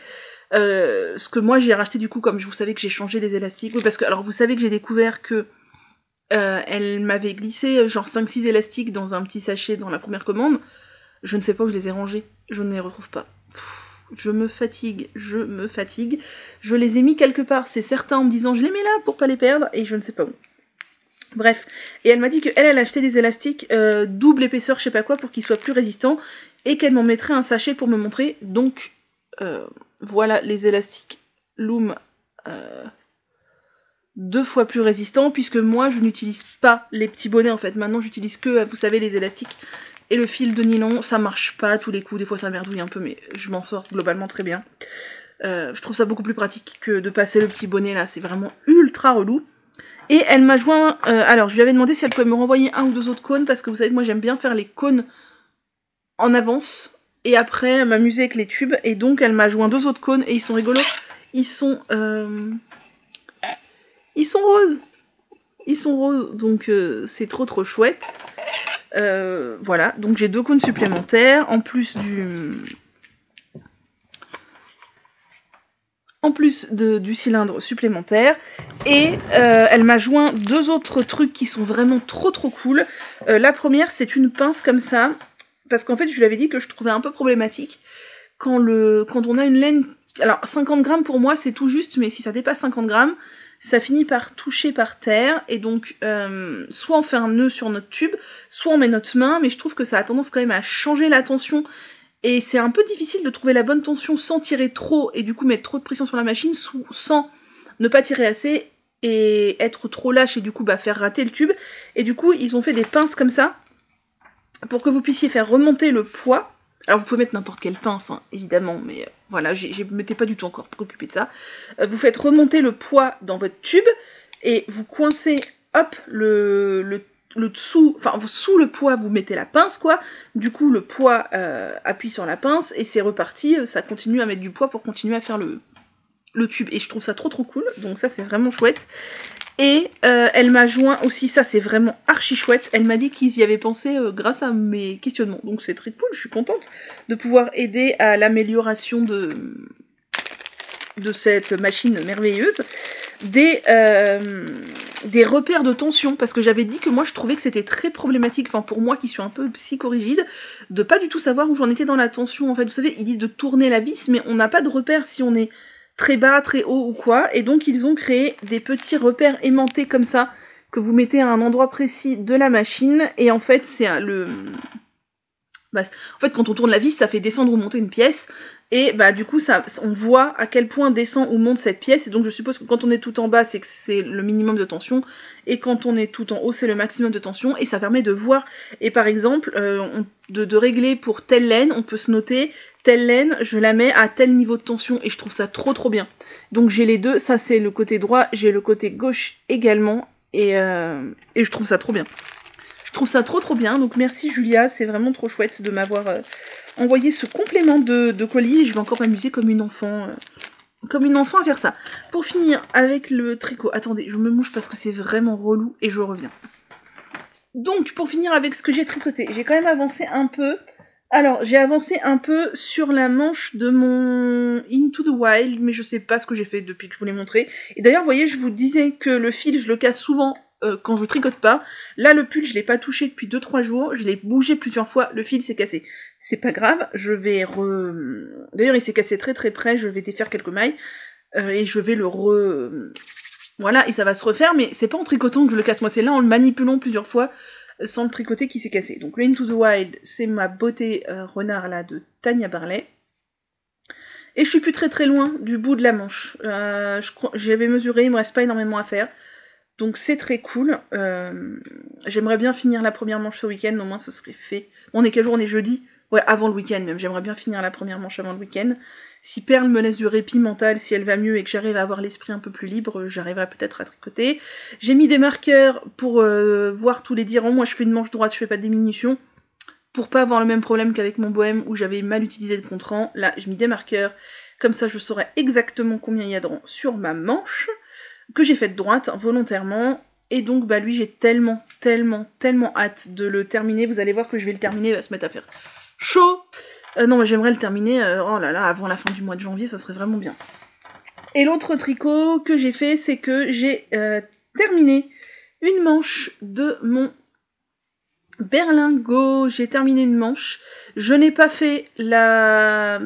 Ce que moi j'ai racheté du coup, comme vous savez que j'ai changé les élastiques. Oui, parce que, alors vous savez que j'ai découvert que elle m'avait glissé genre 5-6 élastiques dans un petit sachet dans la première commande. Je ne sais pas où je les ai rangés, je ne les retrouve pas. Je me fatigue. Je les ai mis quelque part, c'est certain, en me disant je les mets là pour pas les perdre, et je ne sais pas où. Bref, et elle m'a dit qu'elle a acheté des élastiques double épaisseur, je sais pas quoi, pour qu'ils soient plus résistants, et qu'elle m'en mettrait un sachet pour me montrer. Donc, voilà les élastiques Loom 2 fois plus résistants, puisque moi je n'utilise pas les petits bonnets en fait. Maintenant j'utilise que, vous savez, les élastiques. Et le fil de nylon, ça marche pas à tous les coups, des fois ça merdouille un peu, mais je m'en sors globalement très bien. Je trouve ça beaucoup plus pratique que de passer le petit bonnet là, c'est vraiment ultra relou. Et elle m'a joint, alors je lui avais demandé si elle pouvait me renvoyer 1 ou 2 autres cônes, parce que vous savez que moi j'aime bien faire les cônes en avance, et après m'amuser avec les tubes, et donc elle m'a joint 2 autres cônes, et ils sont rigolos, ils sont roses. Ils sont roses, donc c'est trop chouette. Voilà, donc j'ai 2 cônes supplémentaires, en plus du cylindre supplémentaire, et elle m'a joint 2 autres trucs qui sont vraiment trop cool. La première, c'est une pince comme ça, parce qu'en fait je lui avais dit que je trouvais un peu problématique quand on a une laine, alors 50 grammes pour moi c'est tout juste, mais si ça dépasse 50 grammes, ça finit par toucher par terre, et donc soit on fait un nœud sur notre tube, soit on met notre main, mais je trouve que ça a tendance quand même à changer la tension, et c'est un peu difficile de trouver la bonne tension sans tirer trop, et du coup mettre trop de pression sur la machine, sans ne pas tirer assez, et être trop lâche, et du coup faire rater le tube. Et du coup ils ont fait des pinces comme ça, pour que vous puissiez faire remonter le poids. Alors vous pouvez mettre n'importe quelle pince, hein, évidemment, mais voilà, je m'étais pas du tout encore préoccupée de ça. Vous faites remonter le poids dans votre tube, et vous coincez, hop, le dessous, enfin sous le poids vous mettez la pince quoi, du coup le poids appuie sur la pince, et c'est reparti, ça continue à mettre du poids pour continuer à faire le tube, et je trouve ça trop cool, donc ça c'est vraiment chouette. Et elle m'a joint aussi, ça c'est vraiment archi chouette, elle m'a dit qu'ils y avaient pensé grâce à mes questionnements, donc c'est très cool, je suis contente de pouvoir aider à l'amélioration de cette machine merveilleuse, des repères de tension, parce que j'avais dit que moi je trouvais que c'était très problématique, enfin pour moi qui suis un peu psychorigide, de pas du tout savoir où j'en étais dans la tension. En fait, vous savez, ils disent de tourner la vis, mais on n'a pas de repère si on est très bas, très haut ou quoi, et donc ils ont créé des petits repères aimantés comme ça, que vous mettez à un endroit précis de la machine, et en fait c'est en fait quand on tourne la vis, ça fait descendre ou monter une pièce, et du coup on voit à quel point descend ou monte cette pièce, et donc je suppose que quand on est tout en bas, c'est que c'est le minimum de tension, et quand on est tout en haut, c'est le maximum de tension, et ça permet de voir, et par exemple, de régler pour telle laine, on peut se noter, telle laine, je la mets à tel niveau de tension, et je trouve ça trop bien. Donc j'ai les deux, ça c'est le côté droit, j'ai le côté gauche également, et je trouve ça trop bien. Je trouve ça trop bien, donc merci Julia, c'est vraiment trop chouette de m'avoir envoyé ce complément de colis, et je vais encore m'amuser comme une enfant à faire ça. Pour finir avec le tricot, attendez, je me mouche parce que c'est vraiment relou, et je reviens. Donc pour finir avec ce que j'ai tricoté, j'ai quand même avancé un peu. Alors j'ai avancé un peu sur la manche de mon Into the Wild, mais je sais pas ce que j'ai fait depuis que je vous l'ai montré. Et d'ailleurs vous voyez, je vous disais que le fil je le casse souvent quand je tricote pas. Là le pull je l'ai pas touché depuis 2-3 jours, je l'ai bougé plusieurs fois, le fil s'est cassé. C'est pas grave, je vais D'ailleurs il s'est cassé très près, je vais défaire quelques mailles et je vais le voilà, et ça va se refaire, mais c'est pas en tricotant que je le casse, moi c'est là en le manipulant plusieurs fois sans le tricoter qui s'est cassé. Donc le Into the Wild, c'est ma beauté renard là de Tania Barley. Et je suis plus très loin du bout de la manche. J'avais mesuré, il me reste pas énormément à faire. Donc c'est très cool. J'aimerais bien finir la première manche ce week-end, au moins ce serait fait. On est quel jour? On est jeudi? Ouais, avant le week-end même. J'aimerais bien finir la première manche avant le week-end. Si Perle me laisse du répit mental, si elle va mieux et que j'arrive à avoir l'esprit un peu plus libre, j'arriverai peut-être à tricoter. J'ai mis des marqueurs pour voir tous les dirants. Moi je fais une manche droite, je fais pas de diminution. Pour pas avoir le même problème qu'avec mon bohème où j'avais mal utilisé le contre-rang. Là, j'ai mis des marqueurs. Comme ça, je saurai exactement combien il y a de rangs sur ma manche. Que j'ai faite droite, volontairement. Et donc, bah lui, j'ai tellement hâte de le terminer. Vous allez voir que je vais le terminer, il va se mettre à faire chaud. Non, mais j'aimerais le terminer, oh là là, avant la fin du mois de janvier, ça serait vraiment bien. Et l'autre tricot que j'ai fait, c'est que j'ai terminé une manche de mon berlingot. J'ai terminé une manche. Je n'ai pas fait la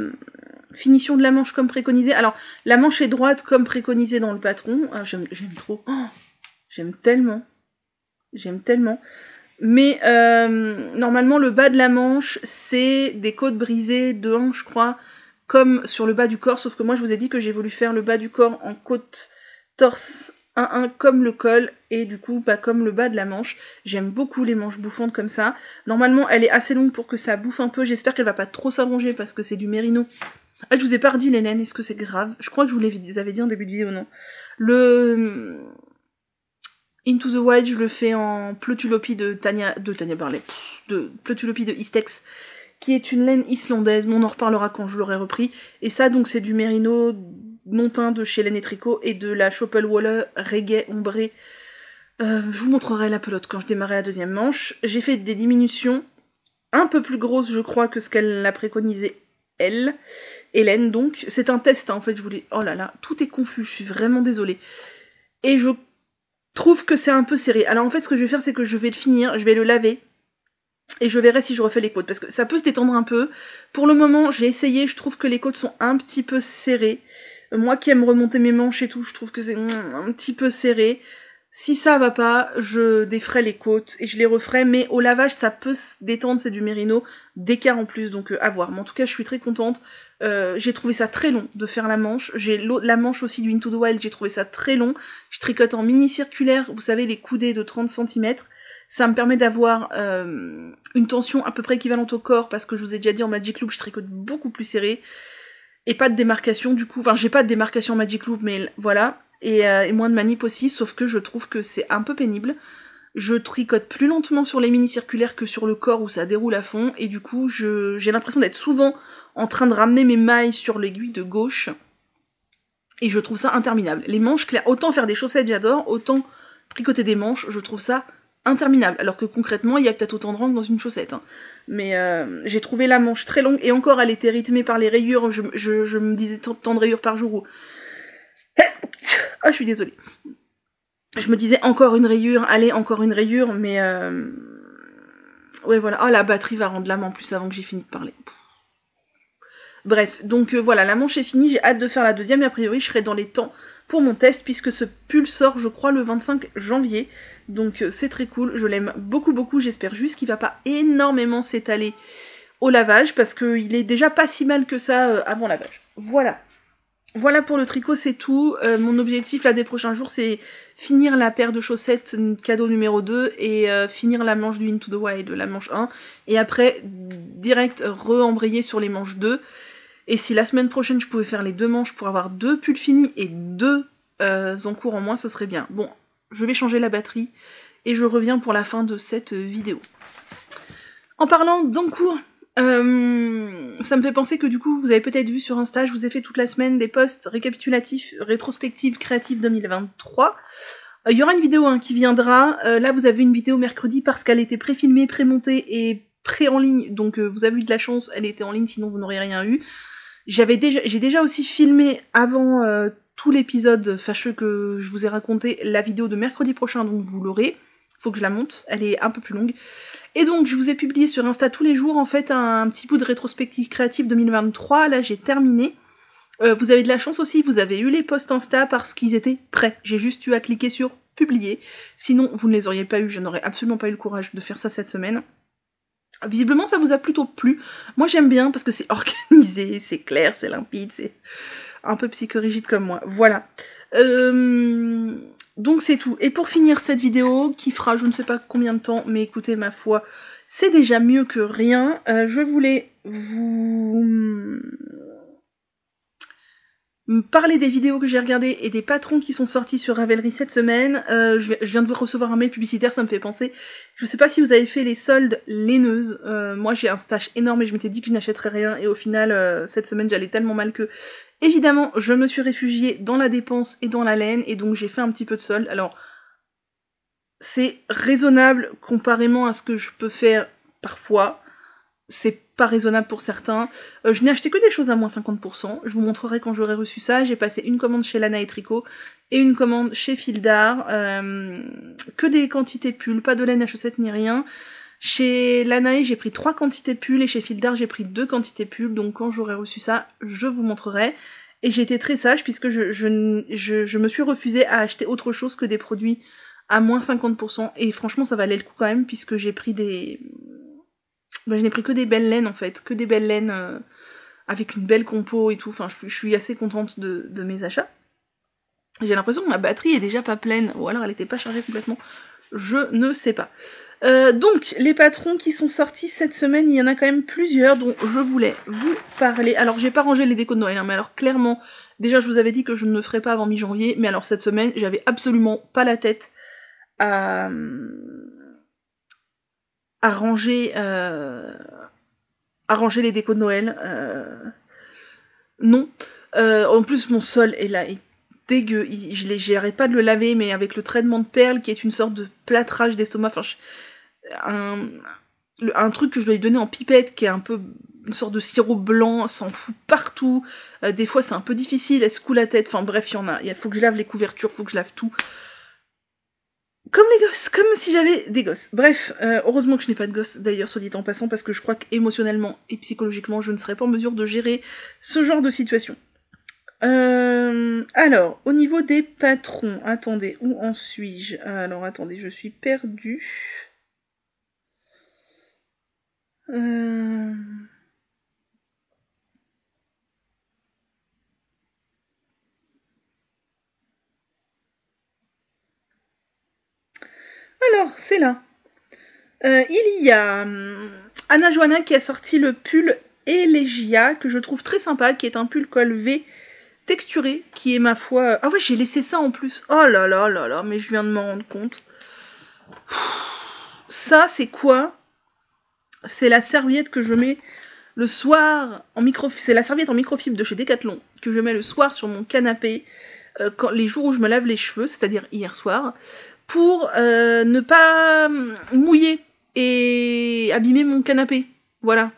finition de la manche comme préconisé. Alors, la manche est droite comme préconisé dans le patron. Ah, j'aime trop. Oh, j'aime tellement. Mais normalement, le bas de la manche, c'est des côtes brisées de 1, je crois, comme sur le bas du corps. Sauf que moi, je vous ai dit que j'ai voulu faire le bas du corps en côte torse 1-1 comme le col. Et du coup, bah, comme le bas de la manche. J'aime beaucoup les manches bouffantes comme ça. Normalement, elle est assez longue pour que ça bouffe un peu. J'espère qu'elle va pas trop s'allonger parce que c'est du mérino. Ah, je vous ai pas redit les laines, est-ce que c'est grave? Je crois que je vous les avais dit en début de vidéo, non? Le Into the Wild, je le fais en Pleutulopie de Tania Barley, de Pleutulopie de Istex, qui est une laine islandaise, mais on en reparlera quand je l'aurai repris. Et ça, donc, c'est du mérino non teint de chez Laine et Tricot et de la Choppel Waller Reggae Ombré. Je vous montrerai la pelote quand je démarrerai la deuxième manche. J'ai fait des diminutions un peu plus grosses, je crois, que ce qu'elle a préconisé, elle. Hélène, donc. C'est un test, hein, en fait, je voulais... Oh là là, tout est confus, je suis vraiment désolée. Et je trouve que c'est un peu serré. Alors en fait, ce que je vais faire, c'est que je vais le finir, je vais le laver, et je verrai si je refais les côtes, parce que ça peut se détendre un peu. Pour le moment, j'ai essayé, je trouve que les côtes sont un petit peu serrées. Moi qui aime remonter mes manches et tout, je trouve que c'est un petit peu serré. Si ça va pas, je déferai les côtes et je les referai, mais au lavage, ça peut se détendre, c'est du mérino, d'écart en plus, donc à voir. Mais en tout cas, je suis très contente. J'ai trouvé ça très long de faire la manche. J'ai la manche aussi du Into the Wild, j'ai trouvé ça très long. Je tricote en mini circulaire, vous savez, les coudées de 30 cm. Ça me permet d'avoir une tension à peu près équivalente au corps, parce que je vous ai déjà dit en Magic Loop, je tricote beaucoup plus serré. Et pas de démarcation du coup. Enfin, j'ai pas de démarcation en Magic Loop, mais voilà. Et moins de manip aussi, sauf que je trouve que c'est un peu pénible. Je tricote plus lentement sur les mini circulaires que sur le corps où ça déroule à fond, et du coup j'ai l'impression d'être souvent en train de ramener mes mailles sur l'aiguille de gauche, et je trouve ça interminable. Les manches claires, autant faire des chaussettes j'adore, autant tricoter des manches, je trouve ça interminable, alors que concrètement il y a peut-être autant de rangs que dans une chaussette, hein. Mais j'ai trouvé la manche très longue, et encore elle était rythmée par les rayures, je me disais tant de rayures par jour, ou... Ah, je suis désolée. Je me disais encore une rayure, allez, encore une rayure, mais ouais, voilà. Oh, la batterie va rendre l'âme en plus avant que j'ai fini de parler. Bref, donc voilà, la manche est finie, j'ai hâte de faire la deuxième, et a priori je serai dans les temps pour mon test, puisque ce pull sort, je crois, le 25 janvier. Donc c'est très cool, je l'aime beaucoup, j'espère juste qu'il va pas énormément s'étaler au lavage, parce qu'il est déjà pas si mal que ça avant lavage. Voilà. Voilà pour le tricot, c'est tout. Mon objectif là des prochains jours, c'est finir la paire de chaussettes cadeau numéro 2 et finir la manche du Into the Wild, la manche 1. Et après, direct re-embrayer sur les manches 2. Et si la semaine prochaine, je pouvais faire les deux manches pour avoir 2 pulls finis et 2 encours en moins, ce serait bien. Bon, je vais changer la batterie et je reviens pour la fin de cette vidéo. En parlant d'encours, ça me fait penser que du coup, vous avez peut-être vu sur Insta, je vous ai fait toute la semaine des posts récapitulatifs, rétrospectives, créatives 2023. Il y aura une vidéo qui viendra. Là, vous avez une vidéo mercredi parce qu'elle était pré-filmée, pré-montée et pré en ligne. Donc vous avez eu de la chance, elle était en ligne, sinon vous n'auriez rien eu. J'ai déjà aussi filmé avant tout l'épisode fâcheux que je vous ai raconté, la vidéo de mercredi prochain, donc vous l'aurez. Faut que je la monte, elle est un peu plus longue. Et donc, je vous ai publié sur Insta tous les jours, en fait, un petit bout de rétrospective créative 2023. Là, j'ai terminé. Vous avez de la chance aussi, vous avez eu les posts Insta parce qu'ils étaient prêts. J'ai juste eu à cliquer sur publier. Sinon, vous ne les auriez pas eu, je n'aurais absolument pas eu le courage de faire ça cette semaine. Visiblement, ça vous a plutôt plu. Moi, j'aime bien parce que c'est organisé, c'est clair, c'est limpide, c'est un peu psychorigide comme moi. Voilà. Donc, c'est tout. Et pour finir cette vidéo, qui fera je ne sais pas combien de temps, mais écoutez, ma foi, c'est déjà mieux que rien. Je voulais vous parler des vidéos que j'ai regardées et des patrons qui sont sortis sur Ravelry cette semaine. Je viens de recevoir un mail publicitaire, ça me fait penser. Je sais pas si vous avez fait les soldes laineuses. Moi j'ai un stash énorme et je m'étais dit que je n'achèterais rien. Et au final, cette semaine j'allais tellement mal que... Évidemment, je me suis réfugiée dans la dépense et dans la laine. Et donc j'ai fait un petit peu de solde. Alors, c'est raisonnable comparément à ce que je peux faire parfois. C'est pas raisonnable pour certains. Je n'ai acheté que des choses à moins 50%. Je vous montrerai quand j'aurai reçu ça. J'ai passé une commande chez Lana et Tricot et une commande chez Fil d'Art. Que des quantités pulls, pas de laine à chaussettes ni rien. Chez Lana, j'ai pris 3 quantités pulls et chez Fil d'Art, j'ai pris 2 quantités pulls. Donc quand j'aurai reçu ça, je vous montrerai. Et j'ai été très sage puisque je me suis refusée à acheter autre chose que des produits à moins 50%. Et franchement, ça valait le coup quand même puisque j'ai pris des... je n'ai pris que des belles laines en fait, que des belles laines avec une belle compo et tout, enfin je suis assez contente de mes achats. J'ai l'impression que ma batterie est déjà pas pleine, ou alors elle était pas chargée complètement, je ne sais pas. Donc, les patrons qui sont sortis cette semaine, il y en a quand même plusieurs dont je voulais vous parler. Alors j'ai pas rangé les décos de Noël, hein, mais alors clairement, déjà je vous avais dit que je ne le ferais pas avant mi-janvier, mais alors cette semaine, j'avais absolument pas la tête à ranger les décos de Noël. Non. En plus, mon sol est là, est dégueu. J'arrête pas de le laver, mais avec le traitement de perles, qui est une sorte de plâtrage d'estomac. Enfin, un truc que je dois lui donner en pipette, qui est un peu une sorte de sirop blanc, s'en fout partout. Des fois, c'est un peu difficile, elle se coule la tête. Enfin, bref, il faut que je lave les couvertures, faut que je lave tout. Comme les gosses, comme si j'avais des gosses. Bref, heureusement que je n'ai pas de gosses, d'ailleurs, soit dit en passant, parce que je crois qu'émotionnellement et psychologiquement, je ne serais pas en mesure de gérer ce genre de situation. Alors, au niveau des patrons, attendez, où en suis-je? Alors, attendez, je suis perdue. Alors, c'est là. Il y a Anna Johanna qui a sorti le pull Elegia, que je trouve très sympa, qui est un pull col V texturé, qui est ma foi... Ah ouais, j'ai laissé ça en plus. Oh là là là là, mais je viens de m'en rendre compte. Ça, c'est quoi? C'est la serviette que je mets le soir en microfibre. C'est la serviette en microfibre de chez Decathlon, que je mets le soir sur mon canapé, les jours où je me lave les cheveux, c'est-à-dire hier soir, pour ne pas mouiller et abîmer mon canapé. Voilà.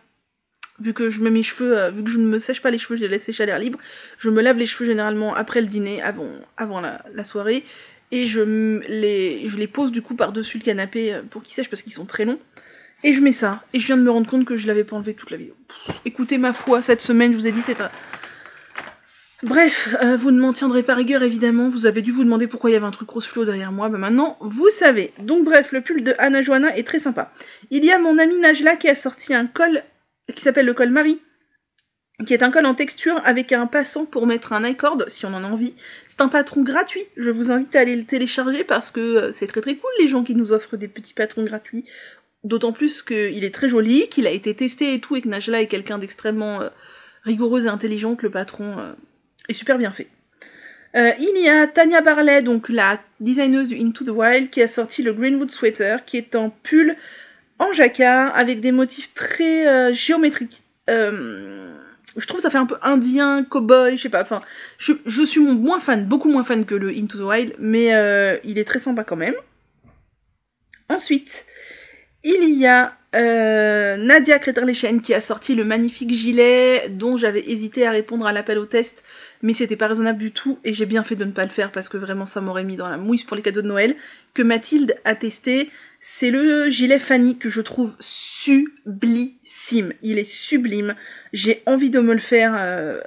Vu que je mets mes cheveux, vu que je ne me sèche pas les cheveux, je les laisse sécher à l'air libre, je me lave les cheveux généralement après le dîner, avant la soirée, et je les pose du coup par-dessus le canapé pour qu'ils sèchent parce qu'ils sont très longs. Et je mets ça, et je viens de me rendre compte que je l'avais pas enlevé toute la vidéo. Écoutez, ma foi, cette semaine, je vous ai dit, c'est un... Bref, vous ne m'en tiendrez pas rigueur, évidemment. Vous avez dû vous demander pourquoi il y avait un truc rose fluo derrière moi. Ben maintenant, vous savez. Donc bref, le pull de Anna Johanna est très sympa. Il y a mon amie Najla qui a sorti un col qui s'appelle le col Marie, qui est un col en texture avec un passant pour mettre un i-cord, si on en a envie. C'est un patron gratuit. Je vous invite à aller le télécharger parce que c'est très très cool, les gens qui nous offrent des petits patrons gratuits. D'autant plus qu'il est très joli, qu'il a été testé et tout, et que Najla est quelqu'un d'extrêmement rigoureuse et intelligent, que le patron est super bien fait. Il y a Tania Barley, donc la designeuse du Into the Wild, qui a sorti le Greenwood Sweater, qui est en pull en jacquard, avec des motifs très géométriques. Je trouve que ça fait un peu indien, cow-boy, je sais pas, enfin, je suis moins fan, beaucoup moins fan que le Into the Wild, mais il est très sympa quand même. Ensuite, il y a Nadia Créter-Lechen qui a sorti le magnifique gilet dont j'avais hésité à répondre à l'appel au test, mais c'était pas raisonnable du tout et j'ai bien fait de ne pas le faire parce que vraiment ça m'aurait mis dans la mouise pour les cadeaux de Noël, que Mathilde a testé. C'est le gilet Fanny que je trouve sublissime. Il est sublime. J'ai envie de me le faire.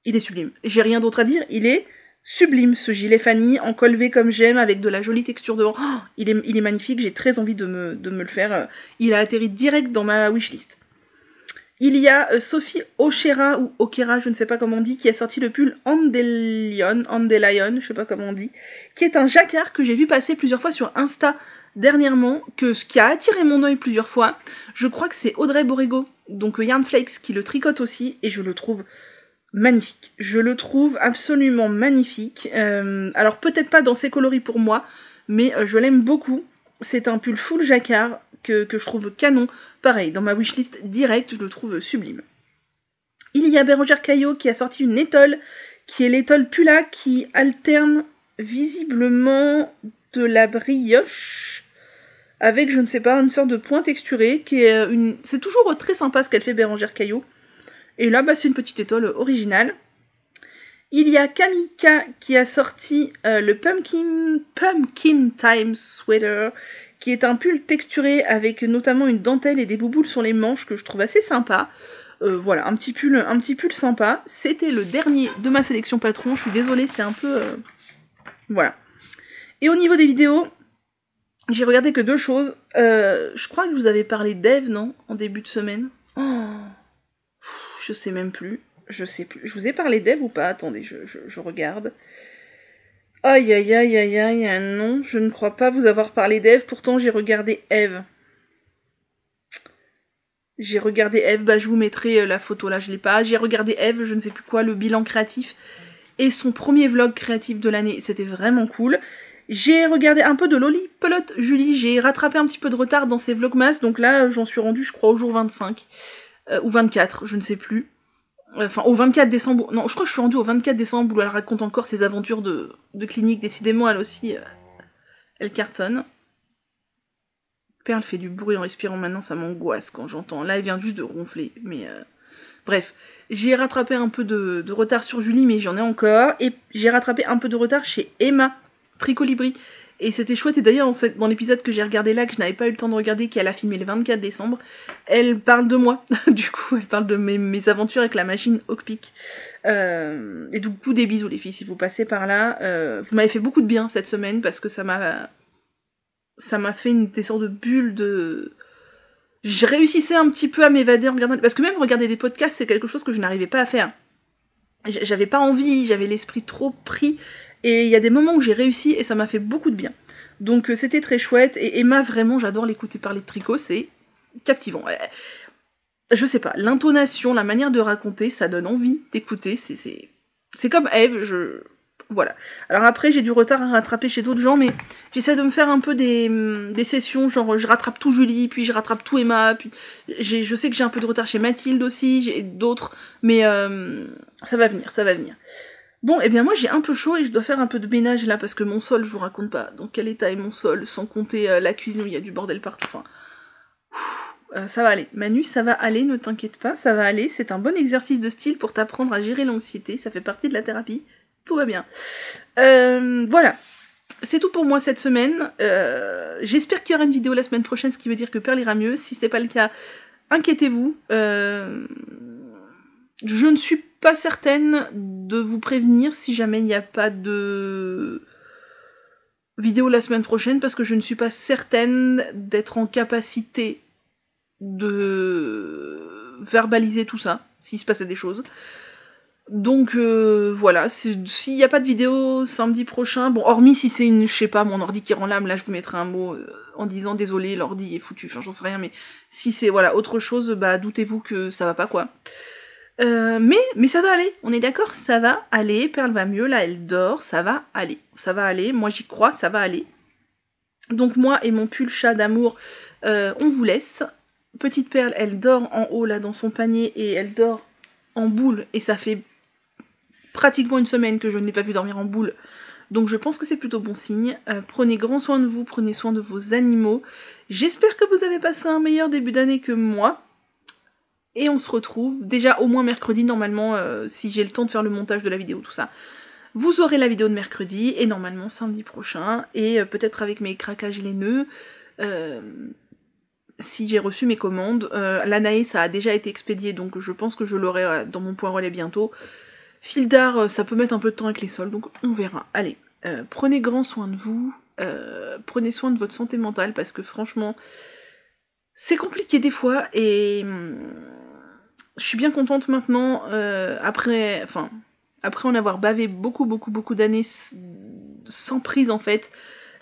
Il est sublime. J'ai rien d'autre à dire. Il est Sublime ce gilet Fanny, en col V comme j'aime, avec de la jolie texture devant. Oh, il est magnifique, j'ai très envie de me le faire. Il a atterri direct dans ma wishlist. Il y a Sophie Ochera, ou Okera, je ne sais pas comment on dit, qui a sorti le pull Andelion, je sais pas comment on dit, qui est un jacquard que j'ai vu passer plusieurs fois sur Insta dernièrement, ce qui a attiré mon œil plusieurs fois. Je crois que c'est Audrey Borrego, donc Yarn Flakes, qui le tricote aussi, et je le trouve magnifique. Je le trouve absolument magnifique. Alors peut-être pas dans ses coloris pour moi, mais je l'aime beaucoup. C'est un pull full jacquard que je trouve canon. Pareil, dans ma wishlist directe, je le trouve sublime. Il y a Bérangère Caillot qui a sorti une étole, qui est l'étole Pula, qui alterne visiblement de la brioche avec, je ne sais pas, une sorte de point texturé, qui est c'est toujours très sympa ce qu'elle fait Bérangère Caillot. Et là, c'est une petite étole originale. Il y a Kamika qui a sorti le Pumpkin Time Sweater, qui est un pull texturé avec notamment une dentelle et des bouboules sur les manches que je trouve assez sympa. Voilà, un petit pull sympa. C'était le dernier de ma sélection patron. Je suis désolée, c'est un peu... Voilà. Et au niveau des vidéos, j'ai regardé que 2 choses. Je crois que je vous avais parlé d'Eve, non? En début de semaine. Oh, je sais même plus. Je sais plus. Je vous ai parlé d'Eve ou pas? Attendez, je regarde. Aïe aïe aïe aïe aïe, non, je ne crois pas vous avoir parlé d'Eve, pourtant j'ai regardé Eve. J'ai regardé Eve, je vous mettrai la photo là, je l'ai pas. J'ai regardé Eve, je ne sais plus quoi, le bilan créatif. Et son premier vlog créatif de l'année, c'était vraiment cool. J'ai regardé un peu de Loli Pelote Julie, j'ai rattrapé un petit peu de retard dans ses vlogmas, donc là j'en suis rendue je crois au jour 25. Ou 24, je ne sais plus. Enfin, au 24 décembre... Non, je crois que je suis rendue au 24 décembre où elle raconte encore ses aventures de clinique. Décidément, elle aussi, elle cartonne. Perle fait du bruit en respirant maintenant, ça m'angoisse quand j'entends. Là, elle vient juste de ronfler, mais... Bref, j'ai rattrapé un peu de retard sur Julie, mais j'en ai encore. Et j'ai rattrapé un peu de retard chez Emma Tricolibri. Et c'était chouette, et d'ailleurs dans l'épisode que j'ai regardé là, que je n'avais pas eu le temps de regarder, qu'elle a filmé le 24 décembre, elle parle de moi, du coup, elle parle de mes aventures avec la machine Hawkpick. Et du coup, des bisous les filles, si vous passez par là. Vous m'avez fait beaucoup de bien cette semaine, parce que ça m'a fait des sortes de bulles de... Je réussissais un petit peu à m'évader en regardant... Parce que même regarder des podcasts, c'est quelque chose que je n'arrivais pas à faire. J'avais pas envie, j'avais l'esprit trop pris... Et il y a des moments où j'ai réussi et ça m'a fait beaucoup de bien. Donc c'était très chouette. Et Emma, vraiment, j'adore l'écouter parler de tricot, c'est captivant. Je sais pas, l'intonation, la manière de raconter, ça donne envie d'écouter. C'est comme Eve, voilà. Alors après, j'ai du retard à rattraper chez d'autres gens, mais j'essaie de me faire un peu des sessions, genre je rattrape tout Julie, puis je rattrape tout Emma, puis je sais que j'ai un peu de retard chez Mathilde aussi, j'ai d'autres, mais ça va venir, ça va venir. Bon, et bien moi j'ai un peu chaud et je dois faire un peu de ménage là parce que mon sol, je vous raconte pas dans quel état est mon sol, sans compter la cuisine où il y a du bordel partout, enfin... ça va aller. Manu, ça va aller, ne t'inquiète pas, ça va aller, c'est un bon exercice de style pour t'apprendre à gérer l'anxiété, ça fait partie de la thérapie, tout va bien. Voilà, c'est tout pour moi cette semaine, j'espère qu'il y aura une vidéo la semaine prochaine, ce qui veut dire que Perle ira mieux, si c'est pas le cas, inquiétez-vous, je ne suis pas certaine de vous prévenir si jamais il n'y a pas de vidéo la semaine prochaine, parce que je ne suis pas certaine d'être en capacité de verbaliser tout ça, s'il se passait des choses. Donc voilà, s'il n'y a pas de vidéo samedi prochain, bon, hormis si c'est je sais pas, mon ordi qui rend l'âme, là je vous mettrai un mot en disant désolé, l'ordi est foutu, enfin j'en sais rien, mais si c'est voilà autre chose, doutez-vous que ça va pas quoi. Mais ça va aller, on est d'accord, ça va aller, Perle va mieux, là elle dort, ça va aller, moi j'y crois, ça va aller. Donc moi et mon pull chat d'amour, on vous laisse. Petite Perle, elle dort en haut là dans son panier et elle dort en boule, et ça fait pratiquement une semaine que je ne l'ai pas vu dormir en boule, donc je pense que c'est plutôt bon signe. Prenez grand soin de vous, prenez soin de vos animaux, j'espère que vous avez passé un meilleur début d'année que moi. Et on se retrouve, déjà au moins mercredi, normalement, si j'ai le temps de faire le montage de la vidéo, tout ça. Vous aurez la vidéo de mercredi, et normalement samedi prochain, et peut-être avec mes craquages et les nœuds, si j'ai reçu mes commandes. L'Anaé, ça a déjà été expédié, donc je pense que je l'aurai dans mon point relais bientôt. Fil d'art, ça peut mettre un peu de temps avec les sols, donc on verra. Allez, prenez grand soin de vous, prenez soin de votre santé mentale, parce que franchement, c'est compliqué des fois, et je suis bien contente maintenant, après en avoir bavé beaucoup d'années sans prise en fait,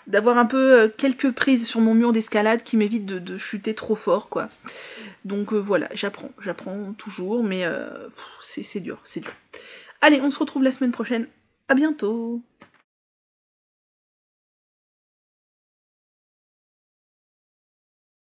d'avoir un peu quelques prises sur mon mur d'escalade qui m'évitent de chuter trop fort, quoi. Donc voilà, j'apprends toujours, mais c'est dur. Allez, on se retrouve la semaine prochaine. À bientôt.